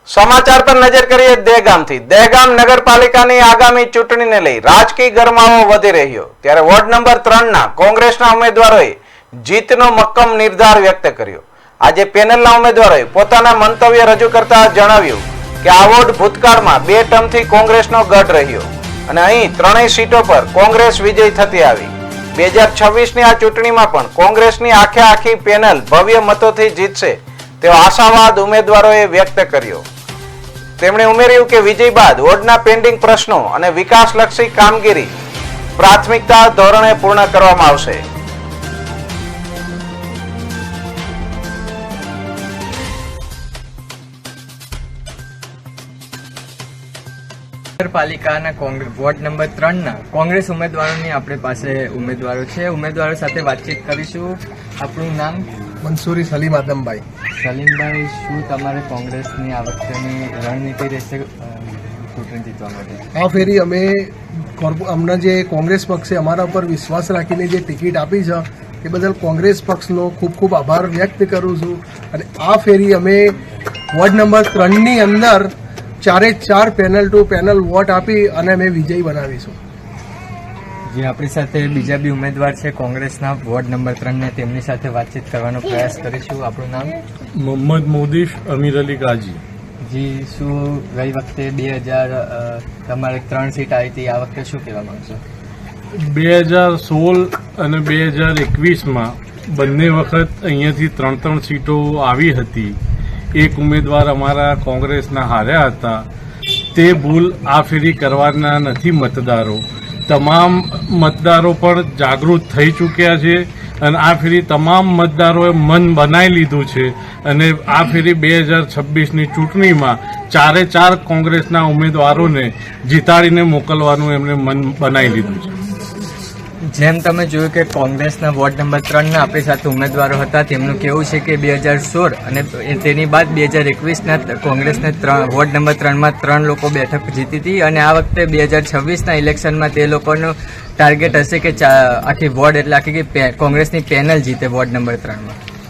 સમાચાર પર નજર કરીએ દહેગામથી। દહેગામ નગરપાલિકાની આગામી ચૂંટણીને લઈ રાજકીય ગરમાવો વધી રહ્યો ત્યારે વોર્ડ નંબર 3 ના કોંગ્રેસના ઉમેદવારોએ જીતનો મક્કમ નિર્ધાર વ્યક્ત કર્યો। આજે પેનલના ઉમેદવારોએ પોતાના મંતવ્ય રજૂ કરતા જણાવ્યું કે આ વોર્ડ ભૂતકાળમાં 2 ટર્મથી કોંગ્રેસનો ગઢ રહ્યો અને અહીં ત્રણેય સીટો પર કોંગ્રેસ વિજય થતી આવી। 2026ની આ ચૂંટણીમાં પણ કોંગ્રેસની આખી પેનલ ભવ્ય મતોથી જીતશે તેવો આશાવાદ ઉમેદવારોએ વ્યક્ત કર્યો। તેમણે ઉમેર્યું કે વિજય બાદ વોર્ડના પેન્ડિંગ પ્રશ્નો અને વિકાસલક્ષી કામગીરી પ્રાથમિકતા ધોરણે પૂર્ણ કરવામાં આવશે। નગરપાલિકાના વોર્ડ નંબર 3 ના કોંગ્રેસ ઉમેદવારોની આપણી પાસે ઉમેદવારો છે। ઉમેદવારો સાથે વાતચીત કરીશું। આપણું નામ? મંસૂરી સલીમ આદમભાઈ। સલીમભાઈ, શું તમારે કોંગ્રેસની આ વખતેની રણનીતિ રહેશે ચૂંટણી જીતવા માટે? આ ફેરી અમે હમણાં જે કોંગ્રેસ પક્ષે અમારા ઉપર વિશ્વાસ રાખીને જે ટિકિટ આપી છે એ બદલ કોંગ્રેસ પક્ષનો ખૂબ ખૂબ આભાર વ્યક્ત કરું છું। અને આ ફેરી અમે વોર્ડ નંબર 3ની અંદર 4 પેનલ ટુ પેનલ વોટ આપી અને અમે વિજય બનાવીશું। જે આપણી સાથે બીજા બી ઉમેદવાર છે કોંગ્રેસના વોર્ડ નંબર 3 ને, તેમની સાથે વાતચીત કરવાનો પ્રયાસ કરીશું। આપણું નામ? મોહમ્મદ મોદીશ અમીર અલી ગાજી। જી, શું ગઈ વખતે 2000 તમારે 3 સીટ આવી હતી, આ વખતે શું કહેવા માંગશો? 2016 અને 2021માં બંને વખત અહીંયાથી 3 સીટો આવી હતી। એક ઉમેદવાર અમારા કોંગ્રેસના હાર્યા હતા। તે ભૂલ આ ફેરી કરવાના નથી મતદારો। તમામ મતદારો પણ જાગૃત થઈ ચૂક્યા છે અને આ ફેરી તમામ મતદારોએ મન બનાવી લીધું છે અને આ ફેરી 2026ની ચૂંટણીમાં 4 કોંગ્રેસના ઉમેદવારોને જીતાડીને મોકલવાનું એમણે મન બનાવી લીધું છે। જેમ તમે જોયું કે કોંગ્રેસના વોર્ડ નંબર 3 ના આપણી સાથે ઉમેદવારો હતા, તેમનું કહેવું છે કે 2016 અને તેની બાદ 2021ના કોંગ્રેસને વોર્ડ નંબર 3માં 3 લોકો બેઠક જીતી હતી અને આ વખતે 2026ના ઇલેક્શનમાં તે લોકોનું ટાર્ગેટ હશે કે આખી વોર્ડ એટલે આખી કોંગ્રેસની પેનલ જીતે વોર્ડ નંબર 3માં।